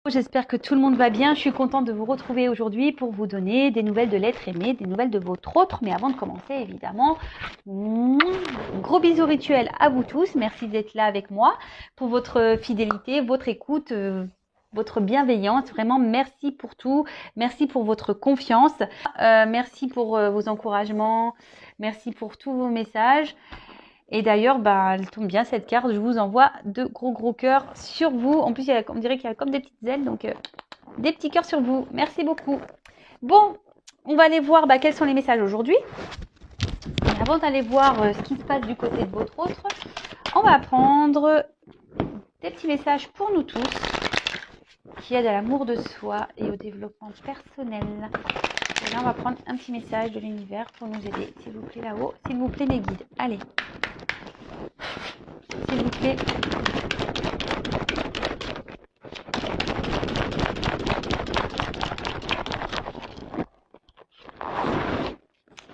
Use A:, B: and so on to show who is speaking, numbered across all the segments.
A: J'espère que tout le monde va bien. Je suis contente de vous retrouver aujourd'hui pour vous donner des nouvelles de l'être aimé, des nouvelles de votre autre. Mais avant de commencer, évidemment, gros bisous rituels à vous tous. Merci d'être là avec moi pour votre fidélité, votre écoute, votre bienveillance. Vraiment, merci pour tout. Merci pour votre confiance. Merci pour vos encouragements. Merci pour tous vos messages. Et d'ailleurs, elle tombe bien cette carte. Je vous envoie de gros cœurs sur vous. En plus, on dirait qu'il y a comme des petites ailes, donc des petits cœurs sur vous. Merci beaucoup. Bon, on va aller voir quels sont les messages aujourd'hui. Mais avant d'aller voir ce qui se passe du côté de votre autre, on va prendre des petits messages pour nous tous qui aident à l'amour de soi et au développement personnel. Et là, on va prendre un petit message de l'univers pour nous aider. S'il vous plaît, là-haut. S'il vous plaît, mes guides. Allez. S'il vous plaît.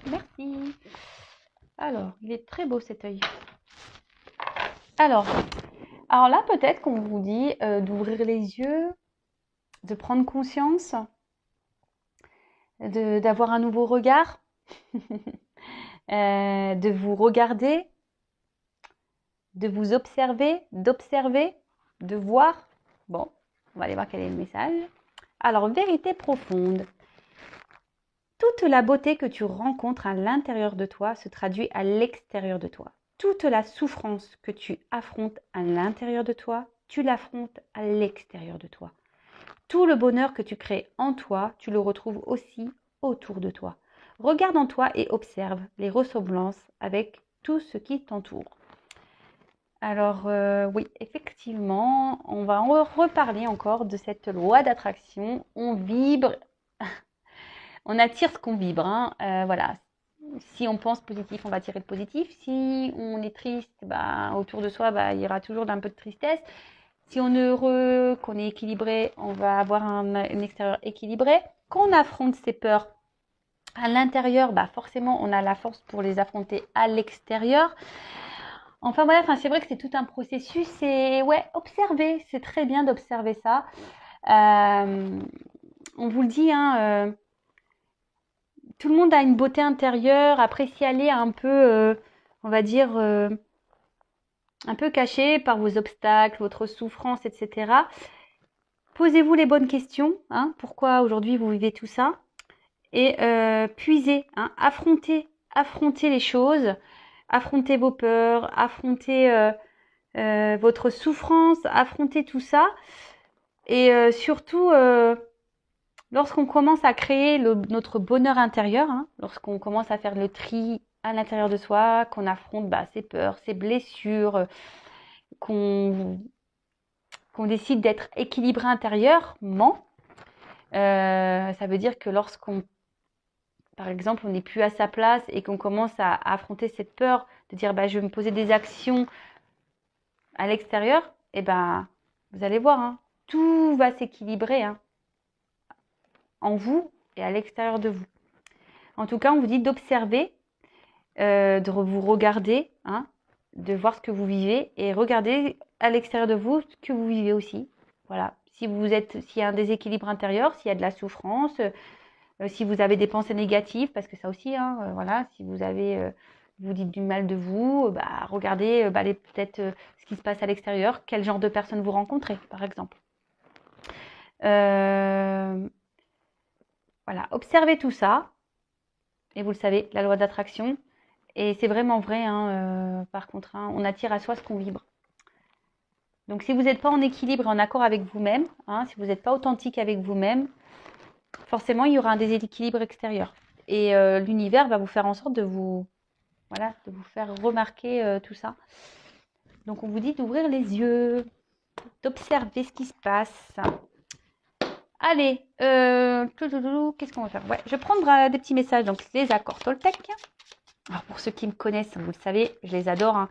A: Merci. Alors, il est très beau cet œil. Alors là, peut-être qu'on vous dit d'ouvrir les yeux, de prendre conscience, d'avoir un nouveau regard, de vous regarder, de vous observer, d'observer, de voir. Bon, on va aller voir quel est le message. Alors, vérité profonde. Toute la beauté que tu rencontres à l'intérieur de toi se traduit à l'extérieur de toi. Toute la souffrance que tu affrontes à l'intérieur de toi, tu l'affrontes à l'extérieur de toi. Tout le bonheur que tu crées en toi, tu le retrouves aussi autour de toi. Regarde en toi et observe les ressemblances avec tout ce qui t'entoure. Alors oui, effectivement, on va en reparler encore de cette loi d'attraction. On vibre, on attire ce qu'on vibre. Voilà. Si on pense positif, on va attirer le positif. Si on est triste, autour de soi, il y aura toujours un peu de tristesse. Si on est heureux, qu'on est équilibré, on va avoir un extérieur équilibré. Quand on affronte ses peurs à l'intérieur, forcément, on a la force pour les affronter à l'extérieur. Enfin voilà, c'est vrai que c'est tout un processus. Et ouais, observer, c'est très bien d'observer ça. On vous le dit, tout le monde a une beauté intérieure. Après, si elle est un peu, on va dire, un peu cachée par vos obstacles, votre souffrance, etc. Posez-vous les bonnes questions. Pourquoi aujourd'hui vous vivez tout ça? Et puisez, affrontez les choses. Affrontez vos peurs, affrontez votre souffrance, affrontez tout ça. Et surtout, lorsqu'on commence à créer notre bonheur intérieur, lorsqu'on commence à faire le tri à l'intérieur de soi, qu'on affronte ses peurs, ses blessures, qu'on décide d'être équilibré intérieurement, ça veut dire que lorsqu'on, par exemple, on n'est plus à sa place et qu'on commence à affronter cette peur de dire je vais me poser des actions à l'extérieur, vous allez voir, tout va s'équilibrer en vous et à l'extérieur de vous. En tout cas, on vous dit d'observer, de vous regarder, de voir ce que vous vivez et regarder à l'extérieur de vous ce que vous vivez aussi. Voilà. S'il y a un déséquilibre intérieur, s'il y a de la souffrance, si vous avez des pensées négatives, parce que ça aussi, voilà, si vous avez, vous dites du mal de vous, regardez peut-être ce qui se passe à l'extérieur, quel genre de personnes vous rencontrez, par exemple. Voilà, observez tout ça. Et vous le savez, la loi d'attraction. Et c'est vraiment vrai, par contre, on attire à soi ce qu'on vibre. Donc si vous n'êtes pas en équilibre et en accord avec vous-même, si vous n'êtes pas authentique avec vous-même, forcément, il y aura un déséquilibre extérieur. Et l'univers va vous faire en sorte de vous faire remarquer tout ça. Donc, on vous dit d'ouvrir les yeux, d'observer ce qui se passe. Allez, qu'est-ce qu'on va faire? Ouais, je vais prendre des petits messages, donc les accords Toltec. Alors, pour ceux qui me connaissent, vous le savez, je les adore.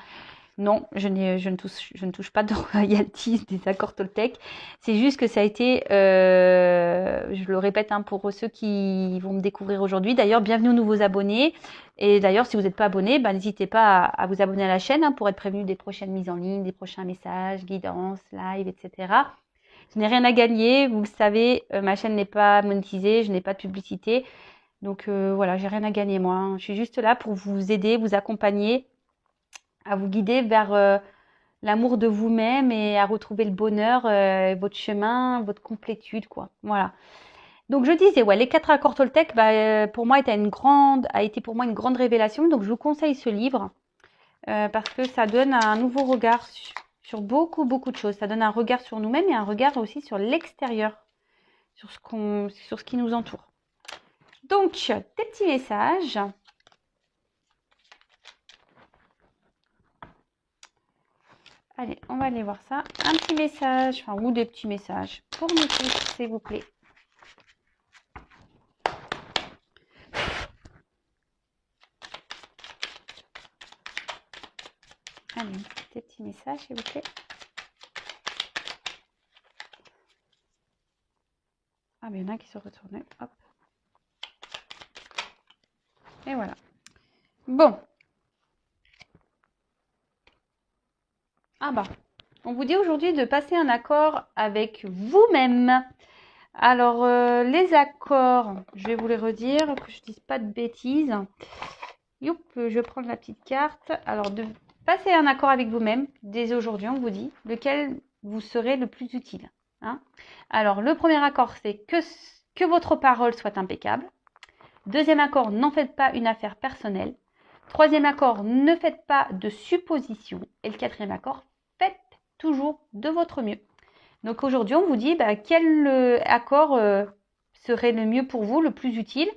A: Non, je ne touche pas de royalties des accords Toltec. C'est juste que ça a été, je le répète pour ceux qui vont me découvrir aujourd'hui. D'ailleurs, bienvenue aux nouveaux abonnés. Et d'ailleurs, si vous n'êtes pas abonné, n'hésitez pas à vous abonner à la chaîne pour être prévenu des prochaines mises en ligne, des prochains messages, guidances, live, etc. Je n'ai rien à gagner. Vous le savez, ma chaîne n'est pas monétisée, je n'ai pas de publicité. Donc voilà, j'ai rien à gagner moi, hein. Je suis juste là pour vous aider, vous accompagner, à vous guider vers l'amour de vous-même et à retrouver le bonheur, votre chemin, votre complétude, quoi. Voilà. Donc je disais, ouais, les 4 accords Toltec, pour moi, a été pour moi une grande révélation. Donc je vous conseille ce livre parce que ça donne un nouveau regard sur beaucoup, beaucoup de choses. Ça donne un regard sur nous-mêmes et un regard aussi sur l'extérieur, sur ce qui nous entoure. Donc, des petits messages. Allez, on va aller voir ça. Un petit message, enfin, ou des petits messages pour nous tous, s'il vous plaît. Allez, des petits messages, s'il vous plaît. Ah, mais il y en a qui se retournent. Hop. Et voilà. Bon. Ah bah, on vous dit aujourd'hui de passer un accord avec vous-même. Alors, les accords, je vais vous les redire, que je ne dise pas de bêtises. Youp, je prends la petite carte. Alors, de passer un accord avec vous-même, dès aujourd'hui, on vous dit, lequel vous serez le plus utile. Hein. Alors, le premier accord, c'est que votre parole soit impeccable. Deuxième accord, n'en faites pas une affaire personnelle. Troisième accord, ne faites pas de suppositions. Et le quatrième accord, faites toujours de votre mieux. Donc aujourd'hui, on vous dit quel accord serait le mieux pour vous, le plus utile,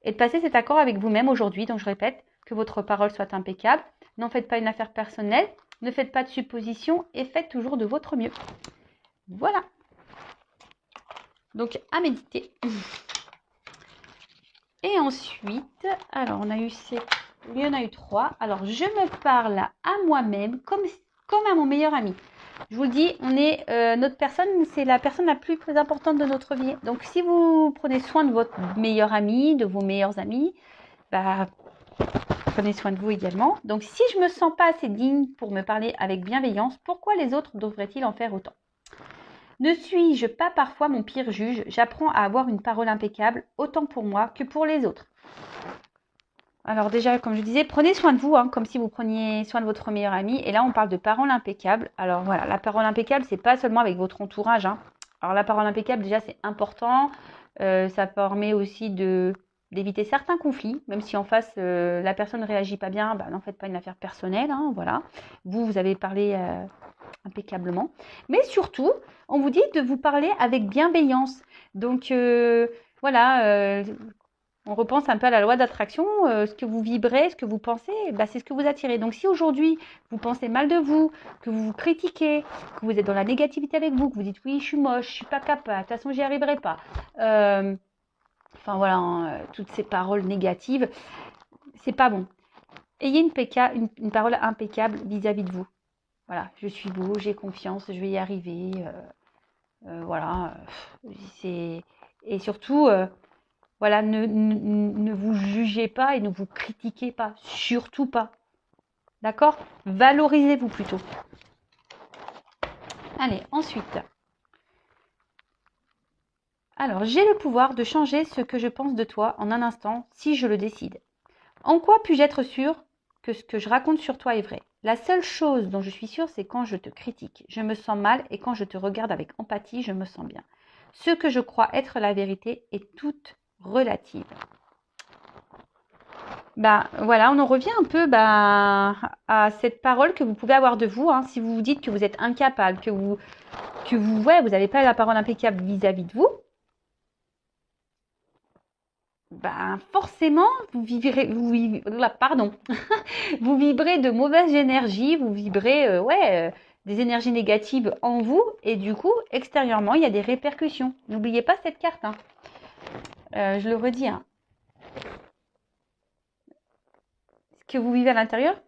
A: et de passer cet accord avec vous-même aujourd'hui. Donc je répète, que votre parole soit impeccable, n'en faites pas une affaire personnelle, ne faites pas de suppositions et faites toujours de votre mieux. Voilà. Donc à méditer. Et ensuite, alors on a eu il y en a eu 3. Alors je me parle à moi-même comme à mon meilleur ami. Je vous le dis, notre personne, c'est la personne la plus importante de notre vie. Donc si vous prenez soin de votre meilleur ami, de vos meilleurs amis, prenez soin de vous également. Donc si je me sens pas assez digne pour me parler avec bienveillance, pourquoi les autres devraient-ils en faire autant ? Ne suis-je pas parfois mon pire juge? J'apprends à avoir une parole impeccable, autant pour moi que pour les autres. Alors déjà, comme je disais, prenez soin de vous, hein, comme si vous preniez soin de votre meilleur ami. Et là, on parle de parole impeccable. Alors voilà, la parole impeccable, c'est pas seulement avec votre entourage. Hein. Alors la parole impeccable, déjà, c'est important. Ça permet aussi d'éviter certains conflits, même si en face, la personne ne réagit pas bien, n'en faites pas une affaire personnelle. Hein, voilà. Vous avez parlé impeccablement. Mais surtout, on vous dit de vous parler avec bienveillance. Donc voilà, on repense un peu à la loi d'attraction. Ce que vous vibrez, ce que vous pensez, c'est ce que vous attirez. Donc si aujourd'hui, vous pensez mal de vous, que vous vous critiquez, que vous êtes dans la négativité avec vous, que vous dites oui, je suis moche, je suis pas capable, de toute façon, j'y arriverai pas. Enfin voilà, hein, toutes ces paroles négatives, c'est pas bon. Ayez une parole impeccable vis-à-vis de vous. Voilà, je suis beau, j'ai confiance, je vais y arriver. Voilà. Et surtout, voilà, ne vous jugez pas et ne vous critiquez pas. Surtout pas. D'accord? Valorisez-vous plutôt. Allez, ensuite. Alors, j'ai le pouvoir de changer ce que je pense de toi en un instant si je le décide. En quoi puis-je être sûre que ce que je raconte sur toi est vrai? La seule chose dont je suis sûre, c'est quand je te critique. Je me sens mal et quand je te regarde avec empathie, je me sens bien. Ce que je crois être la vérité est toute relative. Voilà, on en revient un peu à cette parole que vous pouvez avoir de vous. Hein, si vous vous dites que vous êtes incapable, que vous n'avez pas la parole impeccable vis-à-vis de vous, forcément, vous vibrez de mauvaise énergie, vous vibrez des énergies négatives en vous et du coup, extérieurement, il y a des répercussions. N'oubliez pas cette carte. Hein. Je le redis. Hein. Ce que vous vivez à l'intérieur,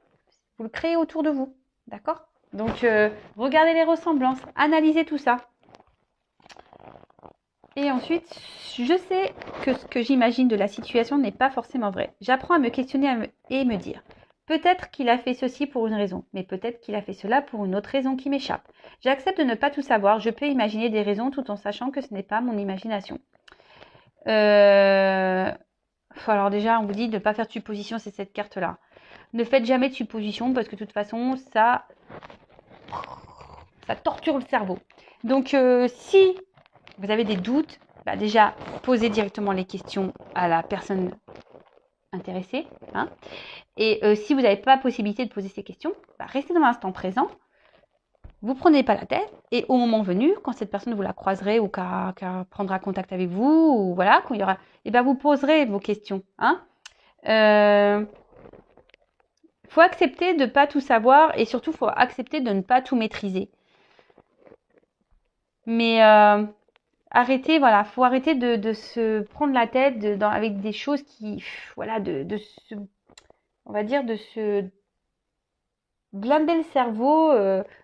A: vous le créez autour de vous. D'accord? Donc, regardez les ressemblances, analysez tout ça. Et ensuite, je sais que ce que j'imagine de la situation n'est pas forcément vrai. J'apprends à me questionner et me dire, Peut-être qu'il a fait ceci pour une raison, mais peut-être qu'il a fait cela pour une autre raison qui m'échappe. J'accepte de ne pas tout savoir. Je peux imaginer des raisons tout en sachant que ce n'est pas mon imagination. Alors déjà, on vous dit de ne pas faire de supposition, c'est cette carte-là. Ne faites jamais de supposition parce que de toute façon, ça torture le cerveau. Donc, si vous avez des doutes, déjà, posez directement les questions à la personne intéressée. Hein. Et si vous n'avez pas la possibilité de poser ces questions, restez dans l'instant présent. Vous ne prenez pas la tête. Et au moment venu, quand cette personne vous la croiserez ou qu'elle prendra contact avec vous, ou voilà, quand il y aura, vous poserez vos questions. Hein. Faut accepter de ne pas tout savoir et surtout, faut accepter de ne pas tout maîtriser. Mais arrêtez, voilà, faut arrêter de se prendre la tête avec des choses qui, voilà, on va dire, de se blinder le cerveau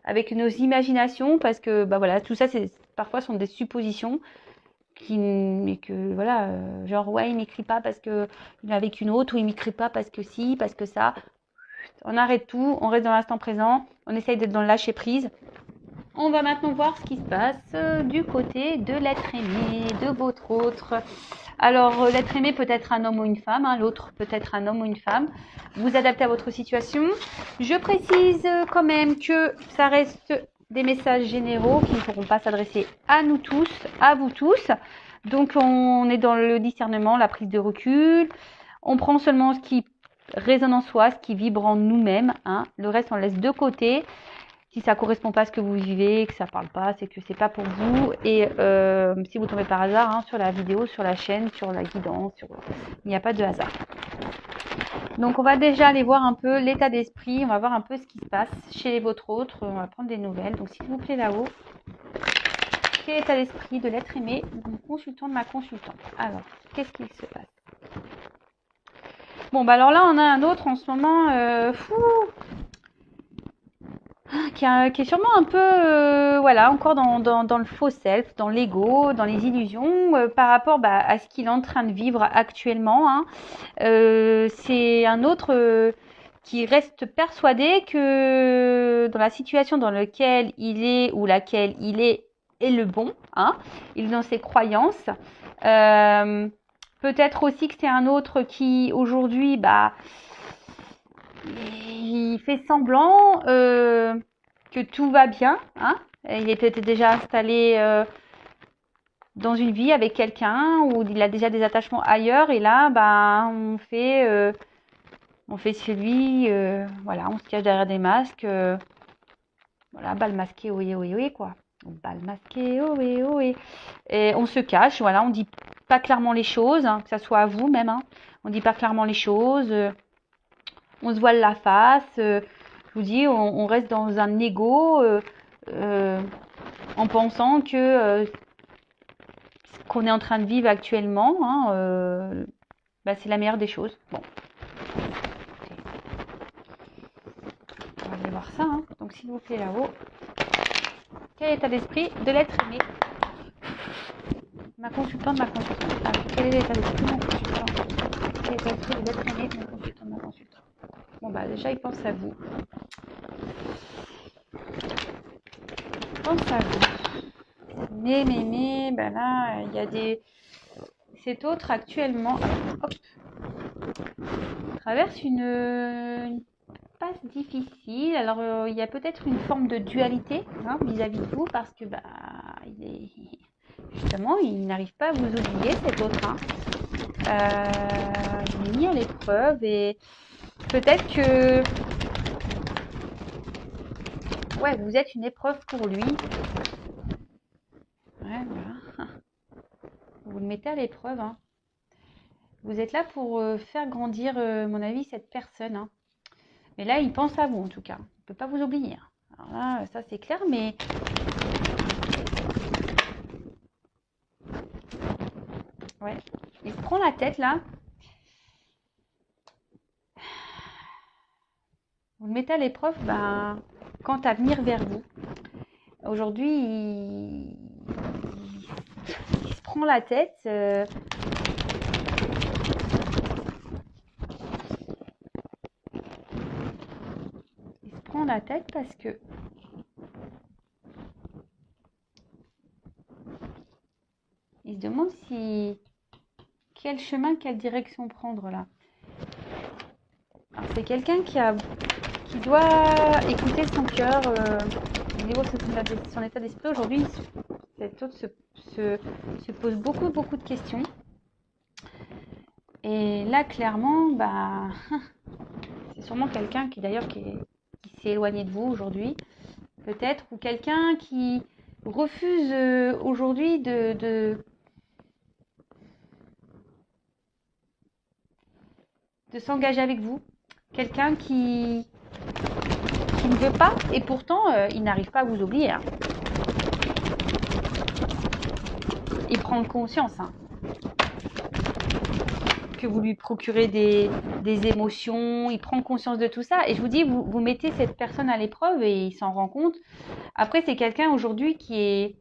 A: avec nos imaginations parce que, voilà, tout ça, parfois sont des suppositions mais que, voilà, genre, ouais, il m'écrit pas parce que il est avec une autre ou il m'écrit pas parce que si, parce que ça. On arrête tout, on reste dans l'instant présent, on essaye d'être dans le lâcher prise. On va maintenant voir ce qui se passe du côté de l'être aimé, de votre autre. Alors, l'être aimé peut être un homme ou une femme, hein, l'autre peut être un homme ou une femme. Vous adaptez à votre situation. Je précise quand même que ça reste des messages généraux qui ne pourront pas s'adresser à nous tous, à vous tous. Donc, on est dans le discernement, la prise de recul. On prend seulement ce qui résonne en soi, ce qui vibre en nous-mêmes. Hein. Le reste, on laisse de côté. Si ça correspond pas à ce que vous vivez, que ça parle pas, c'est que c'est pas pour vous. Et si vous tombez par hasard sur la vidéo, sur la chaîne, sur la guidance, il n'y a pas de hasard. Donc on va déjà aller voir un peu l'état d'esprit, on va voir un peu ce qui se passe chez votre autre, on va prendre des nouvelles. Donc s'il vous plaît là-haut, quel est l'état d'esprit de l'être aimé, de mon consultant, de ma consultante. Alors, qu'est-ce qu'il se passe? Bon, alors là on a un autre en ce moment, qui est sûrement un peu, voilà, encore dans le faux self, dans l'ego, dans les illusions, par rapport à ce qu'il est en train de vivre actuellement. Hein. C'est un autre qui reste persuadé que dans la situation dans laquelle il est ou laquelle il est le bon. Hein. Il est dans ses croyances. Peut-être aussi que c'est un autre qui aujourd'hui, il fait semblant que tout va bien. Hein. Il est peut-être déjà installé dans une vie avec quelqu'un ou il a déjà des attachements ailleurs. Et là, on fait celui, voilà, on se cache derrière des masques. Voilà, bal masqué, oui, oui, oui, quoi. Bal masqué, oui, oui. Et on se cache, voilà, on dit pas clairement les choses, hein, que ça soit à vous même. Hein. On dit pas clairement les choses. On se voile la face, je vous dis, on reste dans un ego en pensant que ce qu'on est en train de vivre actuellement, hein, c'est la meilleure des choses. Bon. On va aller voir ça. Hein. Donc s'il vous plaît là-haut, quel est l'état d'esprit de l'être aimé? Ma consultante, ma consultante. Alors, quel est l'état d'esprit de mon consultant? Quel est l'état d'esprit de l'être aimé de mon consultant, ma consultante? Bon, déjà, il pense à vous. Il pense à vous. Mais, là, il y a des... Cet autre, actuellement, traverse une passe difficile. Alors, il y a peut-être une forme de dualité vis-à-vis de vous parce que, justement, il n'arrive pas à vous oublier, cet autre. Hein. Il est mis à l'épreuve et peut-être que vous êtes une épreuve pour lui. Ouais, voilà. Vous le mettez à l'épreuve. Hein. Vous êtes là pour faire grandir, à mon avis, cette personne. Hein. Mais là, il pense à vous, en tout cas. Il ne peut pas vous oublier. Alors là, ça, c'est clair, mais... Ouais. Il se prend la tête, là. Vous le mettez à l'épreuve, quant à venir vers vous. Aujourd'hui, il se prend la tête. la tête parce que il se demande quel chemin, quelle direction prendre là. Alors c'est quelqu'un qui doit écouter son cœur au niveau de son état d'esprit. Aujourd'hui, cet autre se pose beaucoup de questions. Et là, clairement, bah, c'est sûrement quelqu'un qui d'ailleurs qui s'est éloigné de vous aujourd'hui, peut-être, ou quelqu'un qui refuse aujourd'hui de s'engager avec vous. Quelqu'un qui ne veut pas, et pourtant, il n'arrive pas à vous oublier. Hein. Il prend conscience que vous lui procurez des émotions, il prend conscience de tout ça. Et je vous dis, vous mettez cette personne à l'épreuve et il s'en rend compte. Après, c'est quelqu'un aujourd'hui qui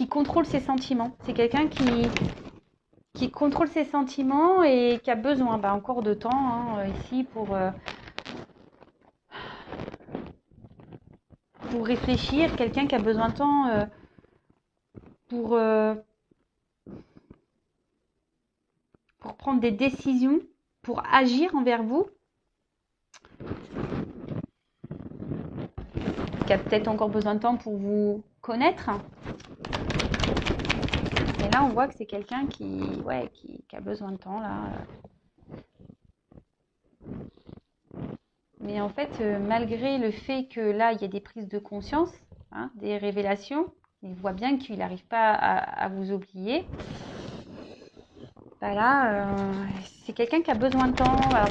A: contrôle ses sentiments. C'est quelqu'un qui contrôle ses sentiments et qui a besoin encore de temps ici pour réfléchir. Quelqu'un qui a besoin de temps pour prendre des décisions, pour agir envers vous. Qui a peut-être encore besoin de temps pour vous connaître. Et là, on voit que c'est quelqu'un qui a besoin de temps, là. Mais en fait, malgré le fait que là, il y a des prises de conscience, des révélations, il voit bien qu'il n'arrive pas à vous oublier. Voilà, c'est quelqu'un qui a besoin de temps. Alors,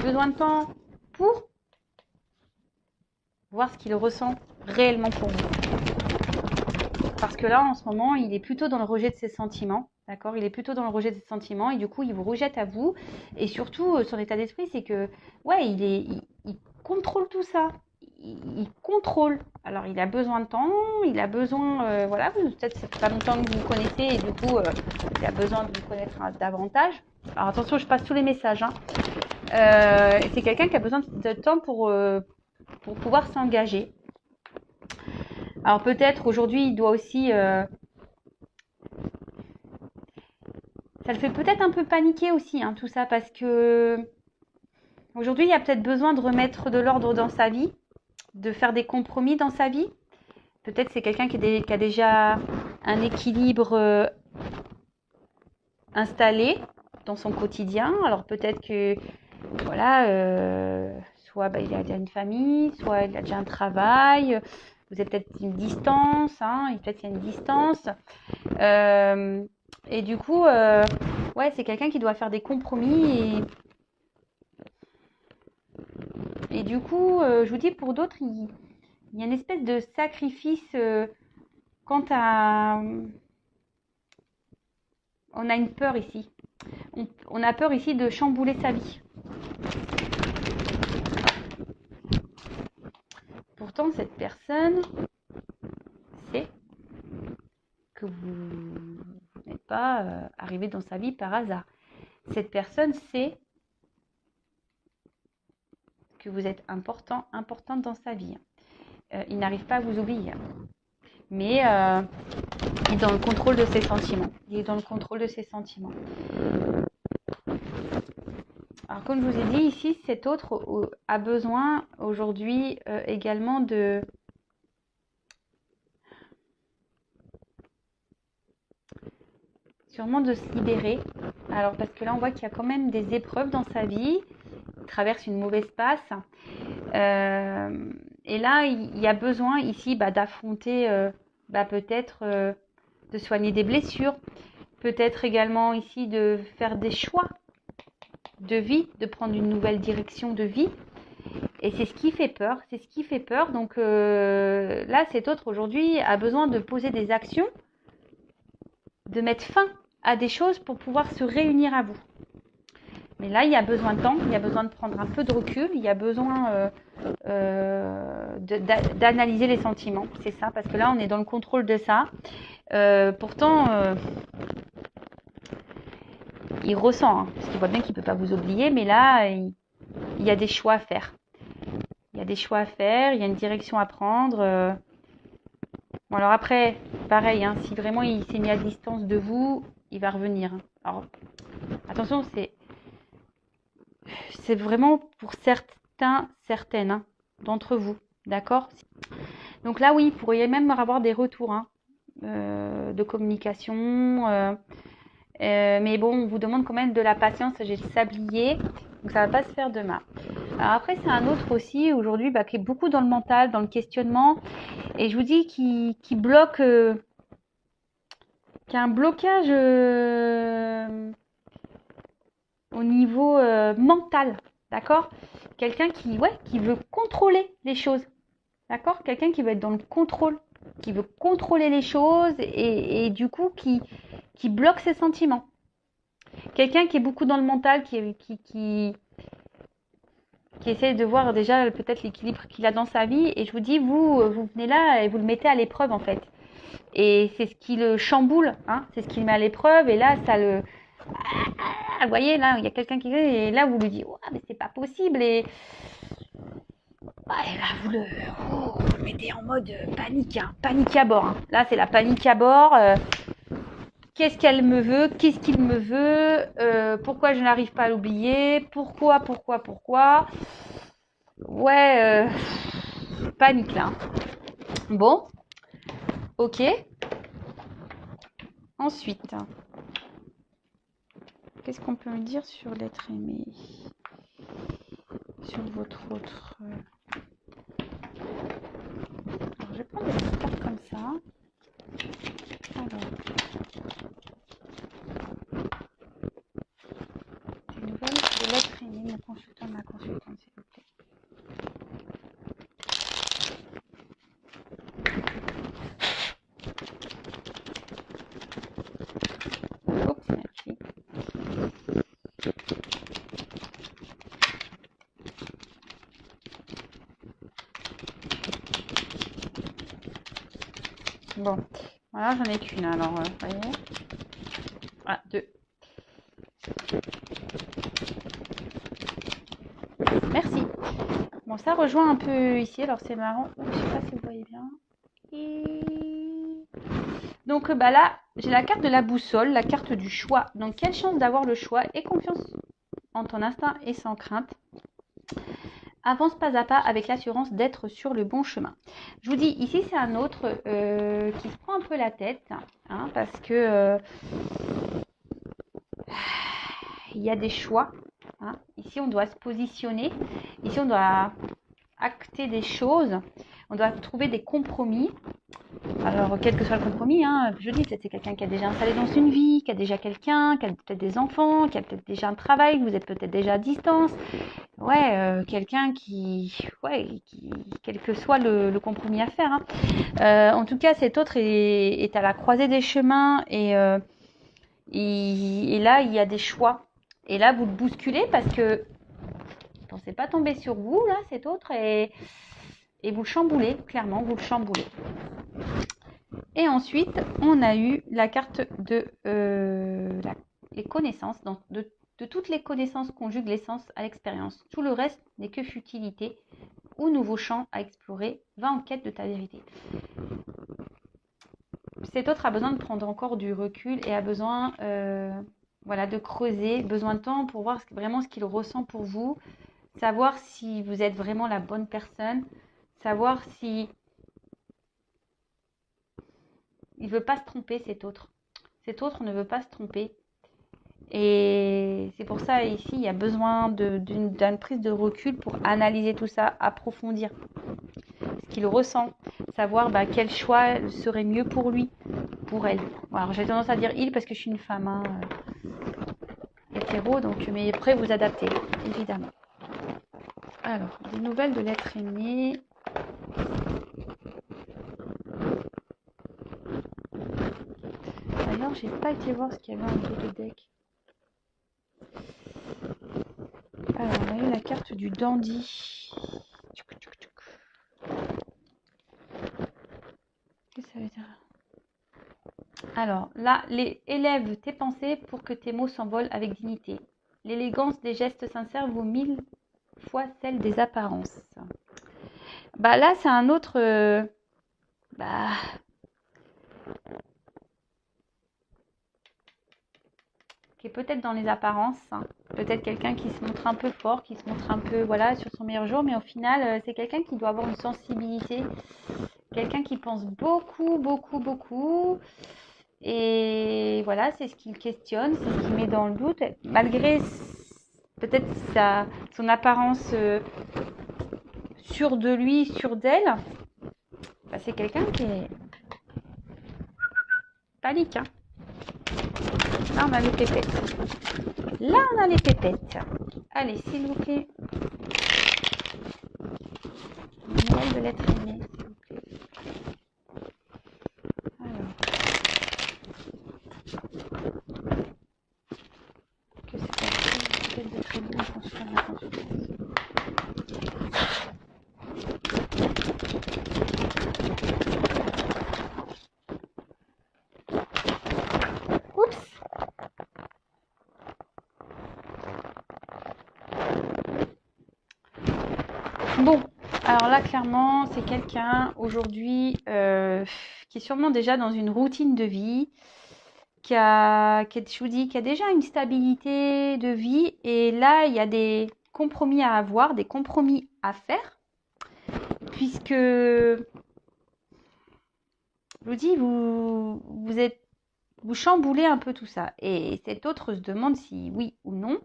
A: besoin de temps pour voir ce qu'il ressent réellement pour vous. Parce que là, en ce moment, il est plutôt dans le rejet de ses sentiments. D'accord ? Il est plutôt dans le rejet de ses sentiments et du coup, il vous rejette à vous. Et surtout, son état d'esprit, c'est que, il contrôle tout ça. Il contrôle. Alors, il a besoin de temps, il a besoin, peut-être c'est pas longtemps que vous vous connaissez et du coup, il a besoin de vous connaître davantage. Alors, attention, je passe tous les messages. C'est quelqu'un qui a besoin de temps pour pouvoir s'engager. Alors, peut-être aujourd'hui, il doit aussi... ça le fait peut-être un peu paniquer aussi, tout ça, parce que aujourd'hui, il y a peut-être besoin de remettre de l'ordre dans sa vie, de faire des compromis dans sa vie. Peut-être c'est quelqu'un qui a déjà un équilibre installé dans son quotidien. Alors peut-être que, soit il a déjà une famille, soit il a déjà un travail. Vous avez peut-être une distance, peut-être qu'il y a une distance. Et du coup, c'est quelqu'un qui doit faire des compromis. Et du coup, je vous dis, pour d'autres, il y a une espèce de sacrifice quant à... On a une peur ici. On a peur ici de chambouler sa vie. Pourtant, cette personne sait que vous n'êtes pas arrivé dans sa vie par hasard. Cette personne sait que vous êtes importante dans sa vie. Il n'arrive pas à vous oublier. Mais il est dans le contrôle de ses sentiments. Alors, comme je vous ai dit, ici, cet autre a besoin aujourd'hui également de... sûrement de se libérer. Alors, parce que là, on voit qu'il y a quand même des épreuves dans sa vie. Il traverse une mauvaise passe. Et là, il y a besoin ici d'affronter, peut-être de soigner des blessures. Peut-être également ici de faire des choix de vie, de prendre une nouvelle direction de vie. Et c'est ce qui fait peur. Donc là, cet autre aujourd'hui a besoin de poser des actions, de mettre fin à des choses pour pouvoir se réunir à vous. Mais là, il y a besoin de temps, il y a besoin de prendre un peu de recul, il y a besoin d'analyser les sentiments. C'est ça, parce que là, on est dans le contrôle de ça. Pourtant, il ressent, parce qu'il voit bien qu'il ne peut pas vous oublier, mais là, il y a des choix à faire. Il y a des choix à faire, il y a une direction à prendre. Bon, alors après, pareil, hein, si vraiment il s'est mis à distance de vous, il va revenir. Alors, attention, c'est vraiment pour certaines hein, d'entre vous. D'accord? Donc là, oui, vous pourriez même avoir des retours hein, de communication. Mais bon, on vous demande quand même de la patience. J'ai le sablier, donc ça va pas se faire demain. Alors après, c'est un autre aussi, aujourd'hui, qui est beaucoup dans le mental, dans le questionnement. Et je vous dis qui bloque, qui a un blocage au niveau mental. D'accord? Quelqu'un qui veut contrôler les choses. D'accord? Quelqu'un qui veut être dans le contrôle, qui veut contrôler les choses et du coup qui bloque ses sentiments. Quelqu'un qui est beaucoup dans le mental, qui essaie de voir déjà peut-être l'équilibre qu'il a dans sa vie. Et je vous dis, vous venez là et vous le mettez à l'épreuve en fait. Et c'est ce qui le chamboule, hein, c'est ce qui le met à l'épreuve. Et là, ça le... vous voyez, là, il y a quelqu'un qui... Et là, vous lui dites, oh, mais c'est pas possible. Et là, vous le mettez en mode panique, hein, panique à bord. Hein. Là, c'est la panique à bord. Qu'est-ce qu'elle me veut? Qu'est-ce qu'il me veut? Pourquoi je n'arrive pas à l'oublier? Pourquoi? Ouais, panique là. Bon, ok. Ensuite, qu'est-ce qu'on peut me dire sur l'être aimé? Sur votre autre... Alors, je vais prendre des cartes comme ça. Alors... Des nouvelles de l'être aimé, mon consultant, ma consultante, s'il vous plaît. Oups, merci. Bon, voilà, j'en ai qu'une alors, vous voyez. Ah, deux. Merci. Bon, ça rejoint un peu ici, alors c'est marrant. Je sais pas si vous voyez bien. Donc là, j'ai la carte de la boussole, la carte du choix. Donc, quelle chance d'avoir le choix et confiance en ton instinct et sans crainte. Avance pas à pas avec l'assurance d'être sur le bon chemin. Je vous dis, ici, c'est un autre qui se prend un peu la tête, hein, parce que il y a des choix. Hein. Ici, on doit se positionner. Ici, on doit acter des choses. On doit trouver des compromis. Alors, quel que soit le compromis, hein, je dis, c'est quelqu'un qui a déjà installé dans une vie, qui a déjà quelqu'un, qui a peut-être des enfants, qui a peut-être déjà un travail, vous êtes peut-être déjà à distance. Ouais, quelqu'un quel que soit le compromis à faire. Hein. En tout cas, cet autre est à la croisée des chemins et là, il y a des choix. Et là, vous le bousculez parce que ne pensez pas tomber sur vous, là, cet autre, et vous le chamboulez, clairement, vous le chamboulez. Et ensuite, on a eu la carte de les connaissances, de toutes les connaissances conjuguent l'essence à l'expérience. Tout le reste n'est que futilité ou nouveau champ à explorer. Va en quête de ta vérité. Cet autre a besoin de prendre encore du recul et a besoin de creuser, besoin de temps pour voir vraiment ce qu'il ressent pour vous, savoir si vous êtes vraiment la bonne personne, savoir si il ne veut pas se tromper, cet autre. Cet autre ne veut pas se tromper. Et c'est pour ça, ici, il y a besoin d'une prise de recul pour analyser tout ça, approfondir ce qu'il ressent, savoir quel choix serait mieux pour lui, pour elle. Alors, j'ai tendance à dire il parce que je suis une femme hein, hétéro, donc, mais après, vous adaptez, évidemment. Alors, des nouvelles de l'être aimé. D'ailleurs, j'ai pas été voir ce qu'il y avait en dos de deck. Alors, on a eu la carte du dandy. Qu'est-ce que ça veut dire? Alors, là, élève tes pensées pour que tes mots s'envolent avec dignité. L'élégance des gestes sincères vaut 1000 fois celle des apparences. Bah là, c'est un autre... qui est peut-être dans les apparences, hein. Peut-être quelqu'un qui se montre un peu fort, qui se montre un peu, voilà, sur son meilleur jour, mais au final, c'est quelqu'un qui doit avoir une sensibilité, quelqu'un qui pense beaucoup, beaucoup, beaucoup, et voilà, c'est ce qu'il questionne, c'est ce qu'il met dans le doute, malgré peut-être son apparence sûre de lui, sûre d'elle, bah, c'est quelqu'un qui est panique, hein. Là, on a les pépettes. Là, on a les pépettes. Allez, s'il vous plaît. Noël de l'être aimé, s'il vous plaît. Alors. Que c'est peut-être de très bon qu'on se fasse la consultation. Oups. Bon, alors là, clairement, c'est quelqu'un aujourd'hui qui est sûrement déjà dans une routine de vie, qui a déjà une stabilité de vie. Et là, il y a des compromis à avoir, des compromis à faire, puisque, je vous dis, vous chamboulez un peu tout ça. Et cet autre se demande si oui ou non.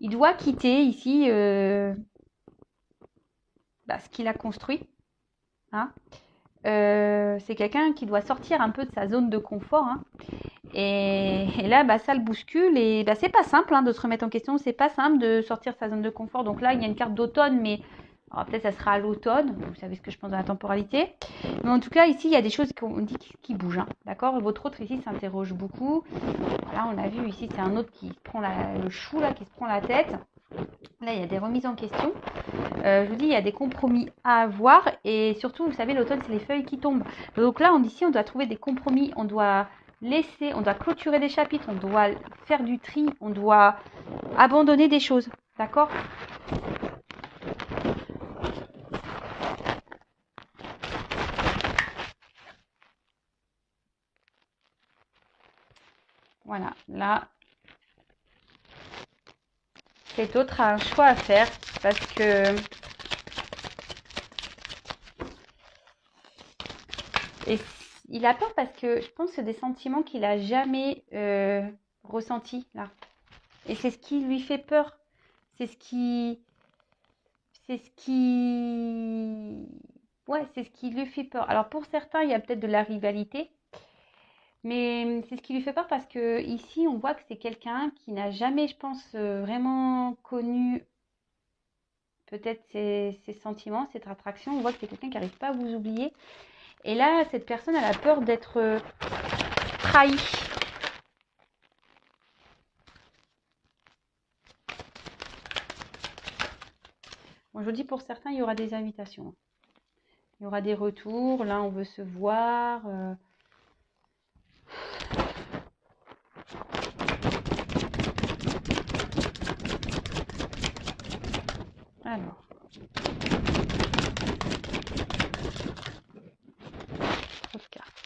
A: Il doit quitter ici ce qu'il a construit. Hein. C'est quelqu'un qui doit sortir un peu de sa zone de confort. Hein. Et là, ça le bouscule. Et c'est pas simple de se remettre en question. C'est pas simple de sortir de sa zone de confort. Donc là, il y a une carte d'automne, mais peut-être ça sera à l'automne. Vous savez ce que je pense dans la temporalité. Mais en tout cas, ici, il y a des choses qu'on dit qui bougent. Hein. D'accord ? Votre autre ici s'interroge beaucoup. Là, on a vu ici, c'est un autre qui se prend le chou, là, qui se prend la tête. Là, il y a des remises en question. Je vous dis, il y a des compromis à avoir. Et surtout, vous savez, l'automne, c'est les feuilles qui tombent. Donc là, ici, on doit trouver des compromis. On doit clôturer des chapitres. On doit faire du tri. On doit abandonner des choses. D'accord ? Voilà. Là, cet autre a un choix à faire parce que... Et il a peur parce que je pense que c'est des sentiments qu'il n'a jamais ressentis là. Et c'est ce qui lui fait peur. C'est ce qui lui fait peur. Alors pour certains, il y a peut-être de la rivalité. Mais c'est ce qui lui fait peur parce que ici, on voit que c'est quelqu'un qui n'a jamais, je pense, vraiment connu peut-être ses sentiments, cette attraction. On voit que c'est quelqu'un qui n'arrive pas à vous oublier. Et là, cette personne, elle a peur d'être trahie. Bon, je vous dis, pour certains, il y aura des invitations. Il y aura des retours. Là, on veut se voir. Alors. Autre carte.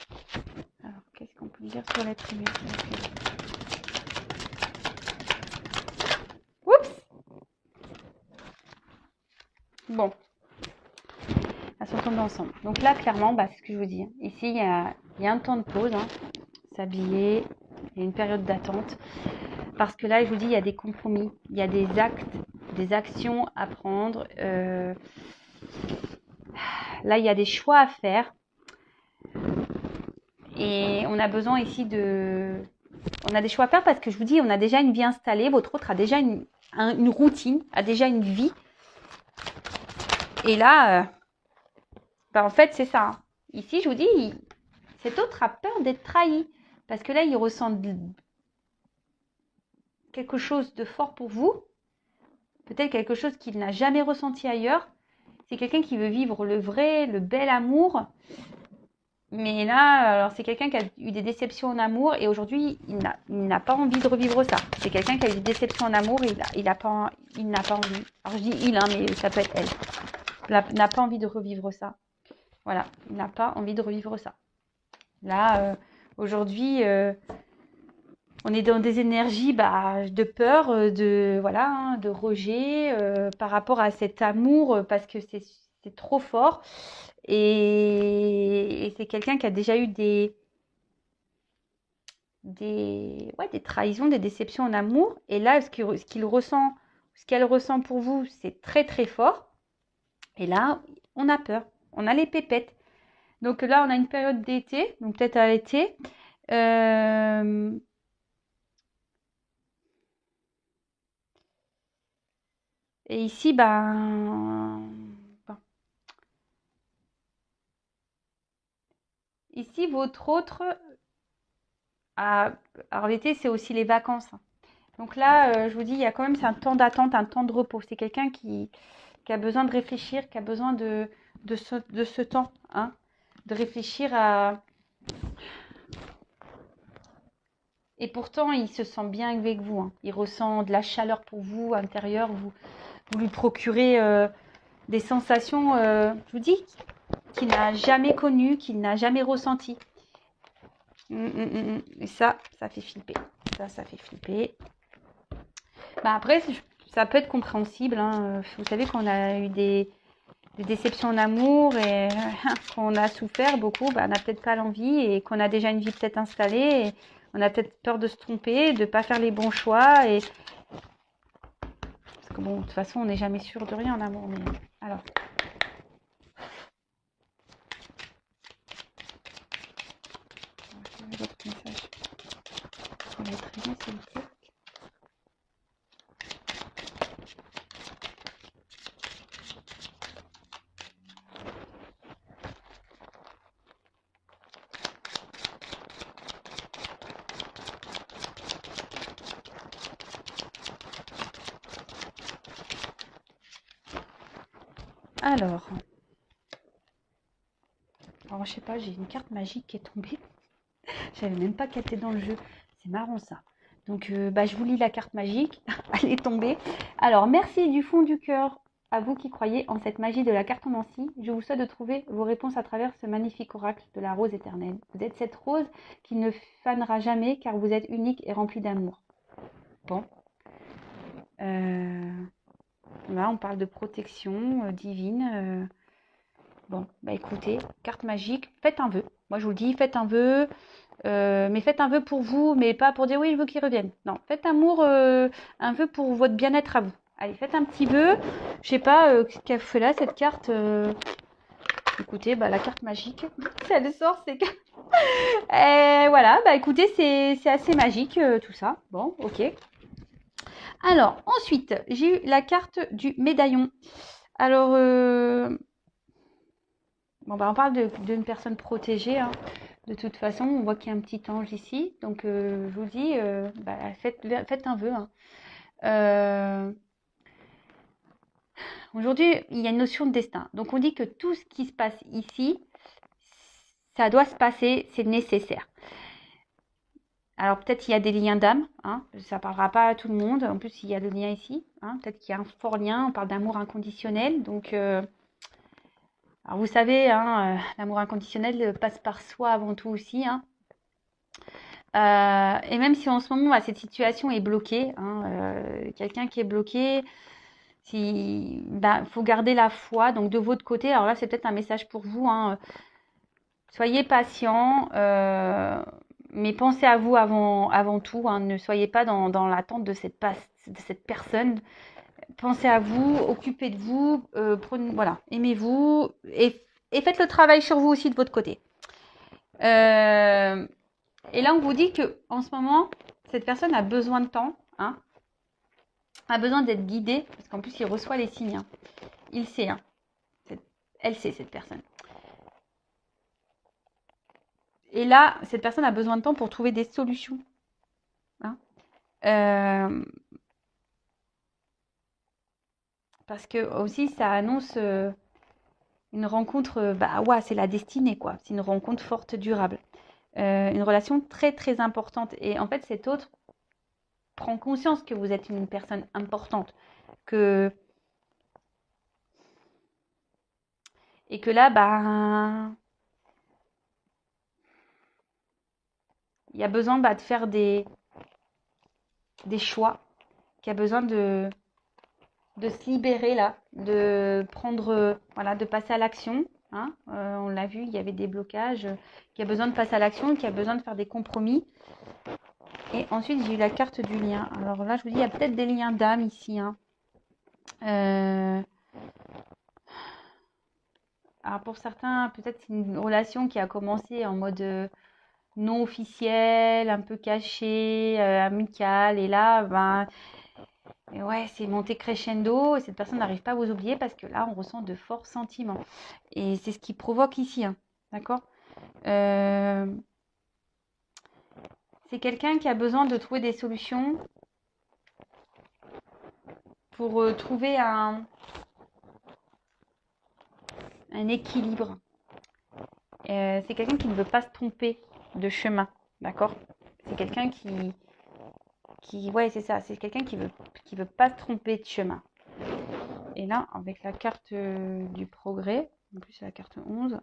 A: Alors, qu'est-ce qu'on peut dire sur l'être aimé ? Oups ! Bon. Elles sont tombées ensemble. Donc là, clairement, c'est ce que je vous dis. Ici, il y a un temps de pause. Hein. S'habiller. Il y a une période d'attente. Parce que là, je vous dis, il y a des compromis. Il y a des actes, des actions à prendre. Là, il y a des choix à faire. Et on a besoin ici on a des choix à faire parce que je vous dis, on a déjà une vie installée. Votre autre a déjà une routine, a déjà une vie. Et là, en fait, c'est ça. Hein. Ici, je vous dis, cet autre a peur d'être trahi. Parce que là, il ressent quelque chose de fort pour vous. Peut-être quelque chose qu'il n'a jamais ressenti ailleurs. C'est quelqu'un qui veut vivre le vrai, le bel amour. Mais là, alors c'est quelqu'un qui a eu des déceptions en amour et aujourd'hui, il n'a pas envie de revivre ça. C'est quelqu'un qui a eu des déceptions en amour et il n'a pas envie. Alors je dis il, hein, mais ça peut être elle. N'a pas envie de revivre ça. Voilà, il n'a pas envie de revivre ça. Là, aujourd'hui, on est dans des énergies de peur, voilà, hein, de rejet par rapport à cet amour parce que c'est trop fort. Et c'est quelqu'un qui a déjà eu des trahisons, des déceptions en amour. Et là, qu'il ressent, ce qu'elle ressent pour vous, c'est très très fort. Et là, on a peur, on a les pépettes. Donc là, on a une période d'été, donc peut-être à l'été. Euh, et ici, ici, votre autre, ah, alors l'été, c'est aussi les vacances. Donc là, je vous dis, il y a quand même c'est un temps d'attente, un temps de repos. C'est quelqu'un qui a besoin de réfléchir, qui a besoin de ce temps, hein, de réfléchir à. Et pourtant, il se sent bien avec vous, hein. Il ressent de la chaleur pour vous, intérieure. Vous lui procurez des sensations, je vous dis, qu'il n'a jamais connues, qu'il n'a jamais ressenties. Et ça fait flipper. Ça fait flipper. Après, ça peut être compréhensible, hein. Vous savez qu'on a eu des déceptions en amour et qu'on a souffert beaucoup, on n'a peut-être pas l'envie et qu'on a déjà une vie peut-être installée et on a peut-être peur de se tromper, de ne pas faire les bons choix. Parce que bon, de toute façon, on n'est jamais sûr de rien en amour. Mais alors. Votre message. On va être bien, s'il vous plaît. Alors, je sais pas, j'ai une carte magique qui est tombée. Je savais même pas qu'elle était dans le jeu. C'est marrant ça. Donc, je vous lis la carte magique. Elle est tombée. Alors, merci du fond du cœur à vous qui croyez en cette magie de la cartomancie. Je vous souhaite de trouver vos réponses à travers ce magnifique oracle de la rose éternelle. Vous êtes cette rose qui ne fanera jamais car vous êtes unique et remplie d'amour. Bon. Là, on parle de protection divine. Bon, écoutez, carte magique, faites un vœu. Moi, je vous le dis, faites un vœu. Mais faites un vœu pour vous, mais pas pour dire oui, je veux qu'il revienne. Non, faites un vœu pour votre bien-être à vous. Allez, faites un petit vœu. Je sais pas ce qu'elle fait là, cette carte. Écoutez, la carte magique, si elle sort, c'est que. Et voilà, écoutez, c'est assez magique tout ça. Bon, ok. Alors, ensuite, j'ai eu la carte du médaillon. Alors, on parle d'une personne protégée, hein. De toute façon, on voit qu'il y a un petit ange ici. Donc, je vous dis, faites un vœu, hein. Aujourd'hui, il y a une notion de destin. Donc, on dit que tout ce qui se passe ici, ça doit se passer, c'est nécessaire. Alors, peut-être qu'il y a des liens d'âme, hein. Ça ne parlera pas à tout le monde. En plus, il y a le lien ici, hein. Peut-être qu'il y a un fort lien. On parle d'amour inconditionnel. Donc, alors vous savez, hein, l'amour inconditionnel passe par soi avant tout aussi, hein. Et même si en ce moment, cette situation est bloquée, hein, quelqu'un qui est bloqué, faut garder la foi. Donc de votre côté, alors là, c'est peut-être un message pour vous, hein, soyez patient, mais pensez à vous avant tout, hein. Ne soyez pas dans l'attente de cette personne. Pensez à vous, occupez de vous, voilà, aimez-vous et faites le travail sur vous aussi de votre côté. Et là, on vous dit que en ce moment, cette personne a besoin de temps, hein, a besoin d'être guidée, parce qu'en plus, il reçoit les signes, hein. Il sait, hein. Elle sait, cette personne. Et là, cette personne a besoin de temps pour trouver des solutions, hein. Parce que aussi, ça annonce Une rencontre, bah ouais, c'est la destinée, quoi. C'est une rencontre forte, durable. Une relation très, très importante. Et en fait, cet autre prend conscience que vous êtes une personne importante. Que... Et que là, bah, il y a besoin de faire des choix. Qu'il y a besoin de se libérer là, de prendre, voilà, de passer à l'action. Hein. On l'a vu, il y avait des blocages, qui a besoin de passer à l'action, qui a besoin de faire des compromis. Et ensuite, j'ai eu la carte du lien. Alors là, je vous dis, il y a peut-être des liens d'âme ici. Hein. Alors pour certains, peut-être c'est une relation qui a commencé en mode non officiel, un peu caché, amical. Et là, ben, et ouais, c'est monté crescendo et cette personne n'arrive pas à vous oublier parce que là, on ressent de forts sentiments. Et c'est ce qui provoque ici, hein, d'accord. C'est quelqu'un qui a besoin de trouver des solutions pour trouver un équilibre. C'est quelqu'un qui ne veut pas se tromper de chemin, d'accord. C'est quelqu'un ouais, c'est ça, c'est quelqu'un qui veut pas se tromper de chemin. Et là, avec la carte du progrès, en plus c'est la carte 11,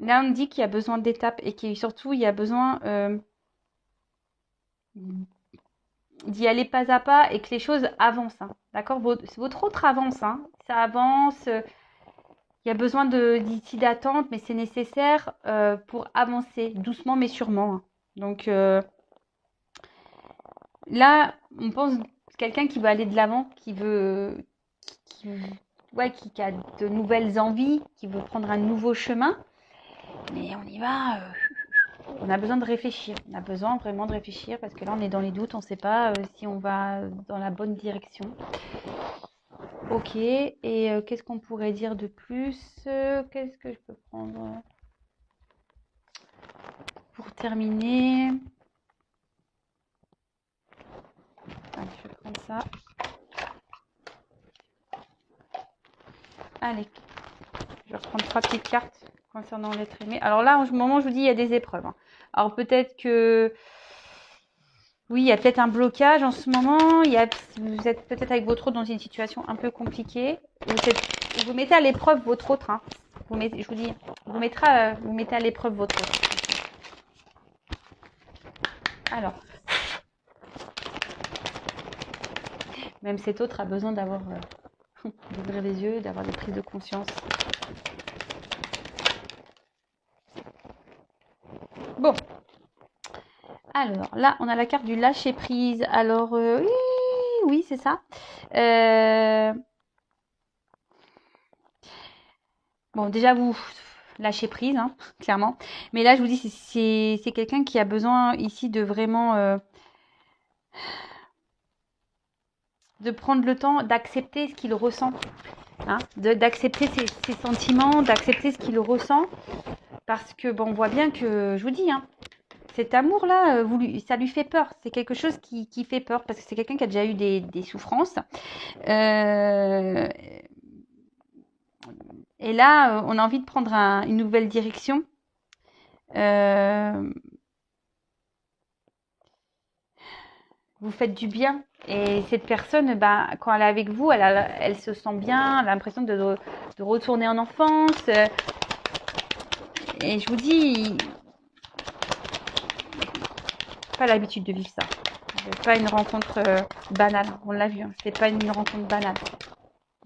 A: là on dit qu'il y a besoin d'étapes et qu'il surtout il y a besoin d'y aller pas à pas et que les choses avancent. Hein, d'accord, votre autre avance, hein, ça avance. Il y a besoin d'ici d'attente, mais c'est nécessaire pour avancer doucement mais sûrement. Hein. Donc là, on pense quelqu'un qui veut aller de l'avant, qui, ouais, qui a de nouvelles envies, qui veut prendre un nouveau chemin. Mais on y va. On a besoin de réfléchir. On a besoin vraiment de réfléchir parce que là, on est dans les doutes. On ne sait pas si on va dans la bonne direction. Ok. Et qu'est-ce qu'on pourrait dire de plus? Qu'est-ce que je peux prendre pour terminer? Allez, je vais prendre ça. Allez, je vais reprendre 3 petites cartes concernant l'être aimé. Alors là, en ce moment, je vous dis, il y a des épreuves. Hein. Alors peut-être que... Oui, il y a peut-être un blocage en ce moment. Vous êtes peut-être avec votre autre dans une situation un peu compliquée. Vous mettez à l'épreuve votre autre. Hein. Je vous dis, vous mettez à l'épreuve votre autre. Alors, même cet autre a besoin d'avoir d'ouvrir les yeux, d'avoir des prises de conscience. Bon. Alors, là, on a la carte du lâcher-prise. Alors, oui, c'est ça. Bon, déjà, vous lâchez prise, hein, clairement. Mais là, je vous dis, c'est quelqu'un qui a besoin ici de vraiment... de prendre le temps d'accepter ce qu'il ressent. Hein, d'accepter ses sentiments, d'accepter ce qu'il ressent. Parce que, bon, on voit bien que, je vous dis, hein, cet amour-là, ça lui fait peur. C'est quelque chose qui fait peur parce que c'est quelqu'un qui a déjà eu des souffrances. Et là, on a envie de prendre une nouvelle direction. Vous faites du bien. Et cette personne, ben, quand elle est avec vous, elle se sent bien, elle a l'impression de retourner en enfance. Et je vous dis, pas l'habitude de vivre ça. C'est pas une rencontre banale. On l'a vu, hein. C'est pas une rencontre banale.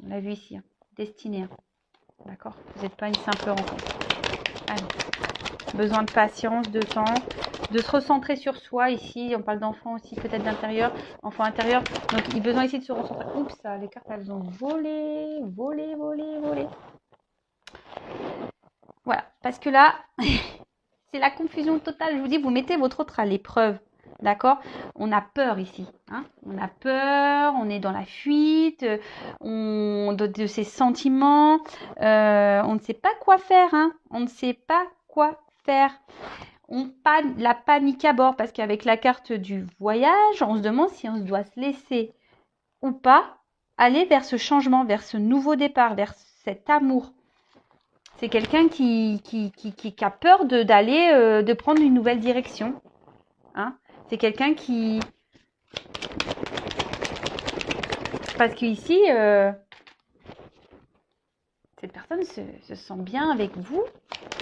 A: On l'a vu ici, hein. Destinée. Hein. D'accord. Vous n'êtes pas une simple rencontre. Allez. Besoin de patience, de temps, de se recentrer sur soi. Ici, on parle d'enfant aussi, peut-être d'intérieur, enfant intérieur. Donc, il a besoin ici de se recentrer. Oups, les cartes, elles ont volé. Voilà, parce que là, c'est la confusion totale. Je vous dis, vous mettez votre autre à l'épreuve. D'accord. On a peur ici. Hein, on a peur, on est dans la fuite, de ses sentiments. On ne sait pas quoi faire. Hein, on ne sait pas quoi faire. La panique à bord parce qu'avec la carte du voyage, on se demande si on doit se laisser ou pas aller vers ce changement, vers ce nouveau départ, vers cet amour. C'est quelqu'un qui a peur d'aller, de prendre une nouvelle direction. Hein. C'est quelqu'un qui... Parce qu'ici, cette personne se sent bien avec vous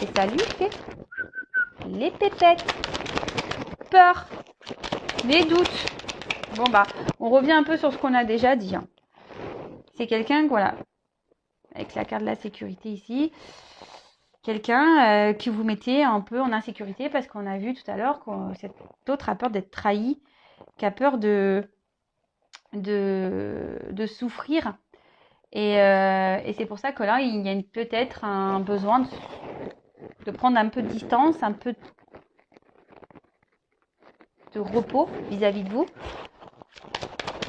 A: et ça lui fait les pépettes, peur, les doutes. Bon bah, on revient un peu sur ce qu'on a déjà dit. Hein. C'est quelqu'un, voilà, avec la carte de la sécurité ici, quelqu'un que vous mettez un peu en insécurité parce qu'on a vu tout à l'heure que cet autre a peur d'être trahi, qui a peur de souffrir. Et c'est pour ça que là, il y a peut-être un besoin de prendre un peu de distance, un peu de repos vis-à-vis de vous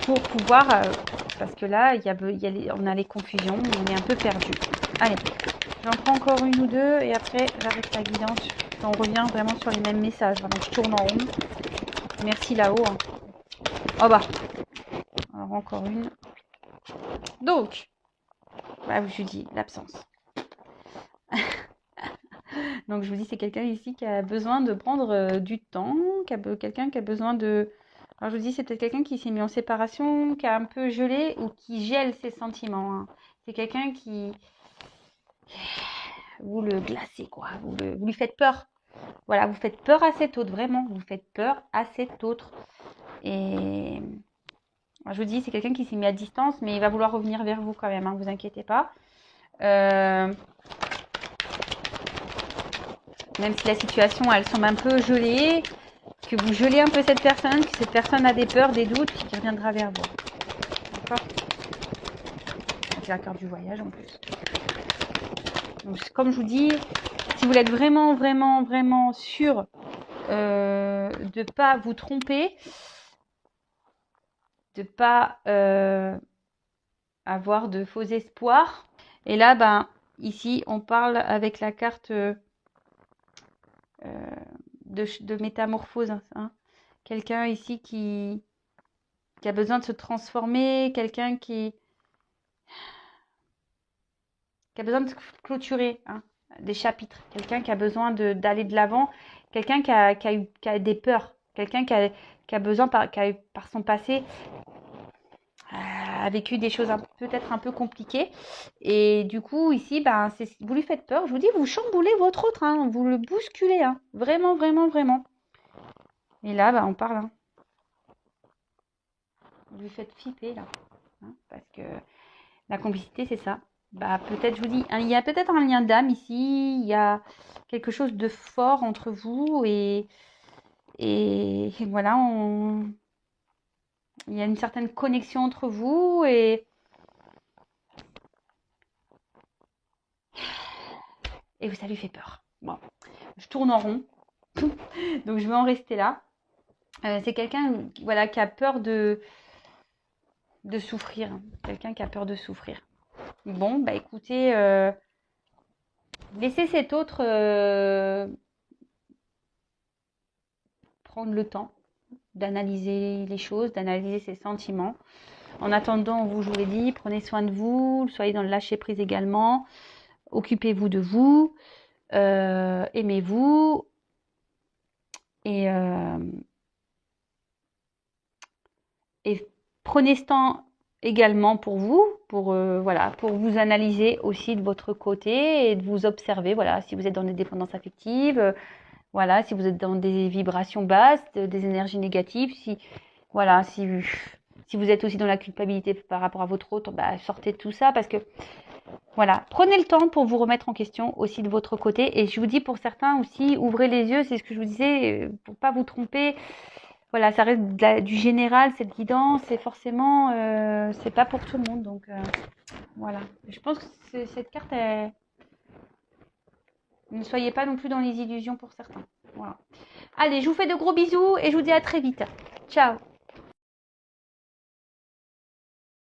A: pour pouvoir... parce que là, on a les confusions, on est un peu perdu. Allez, j'en prends encore une ou deux et après, j'arrête la guidance. On revient vraiment sur les mêmes messages. Donc, je tourne en rond. Merci là-haut. Hein. Oh bah. Alors, encore une. Donc, bah, je vous dis, l'absence. Donc, je vous dis, c'est quelqu'un ici qui a besoin de prendre du temps, quelqu'un qui a besoin de... Alors, je vous dis, c'est peut-être quelqu'un qui s'est mis en séparation, qui a un peu gelé ou qui gèle ses sentiments. Hein. C'est quelqu'un qui... Vous le glacez, quoi. Vous lui faites peur. Voilà, vous faites peur à cet autre, vraiment. Vous faites peur à cet autre. Et... Alors, je vous dis, c'est quelqu'un qui s'est mis à distance, mais il va vouloir revenir vers vous quand même, hein, vous inquiétez pas. Même si la situation, elle semble un peu gelée, que vous gelez un peu cette personne, que cette personne a des peurs, des doutes, qui reviendra vers vous. D'accord ? Avec la carte du voyage en plus. Donc, comme je vous dis, si vous êtes vraiment, vraiment, vraiment sûr de ne pas vous tromper, de ne pas avoir de faux espoirs. Et là, ben, ici, on parle avec la carte de métamorphose. Hein. Quelqu'un ici qui a besoin de se transformer, quelqu'un qui a besoin de clôturer des chapitres, quelqu'un qui a besoin d'aller de l'avant, quelqu'un qui a des peurs, quelqu'un qui a besoin, qui a par son passé, a vécu des choses peut-être un peu compliquées. Et du coup, ici, ben, vous lui faites peur. Je vous dis, vous chamboulez votre autre, hein, vous le bousculez. Hein, vraiment, vraiment, vraiment. Et là, ben, on parle. Hein. Vous lui faites flipper, là. Hein, parce que la complicité, c'est ça. Bah, peut-être, je vous dis, il y a peut-être un lien d'âme ici. Il y a quelque chose de fort entre vous. Et voilà, il y a une certaine connexion entre vous. Et ça lui fait peur. Bon, je tourne en rond. Donc, je vais en rester là. C'est quelqu'un voilà, qui a peur de souffrir. Quelqu'un qui a peur de souffrir. Bon, bah écoutez, laissez cet autre prendre le temps d'analyser les choses, d'analyser ses sentiments. En attendant, je vous l'ai dit, prenez soin de vous, soyez dans le lâcher-prise également. Occupez-vous de vous, aimez-vous. Et prenez ce temps également pour vous, pour vous analyser aussi de votre côté et de vous observer. Voilà, si vous êtes dans des dépendances affectives, voilà, si vous êtes dans des vibrations basses, des énergies négatives, si vous êtes aussi dans la culpabilité par rapport à votre autre, bah, sortez de tout ça parce que voilà, prenez le temps pour vous remettre en question aussi de votre côté. Et je vous dis pour certains aussi, ouvrez les yeux, c'est ce que je vous disais, pour pas vous tromper. Voilà, ça reste du général, cette guidance, et forcément, c'est pas pour tout le monde. Donc, voilà. Je pense que cette carte, ne soyez pas non plus dans les illusions pour certains. Voilà. Allez, je vous fais de gros bisous et je vous dis à très vite. Ciao.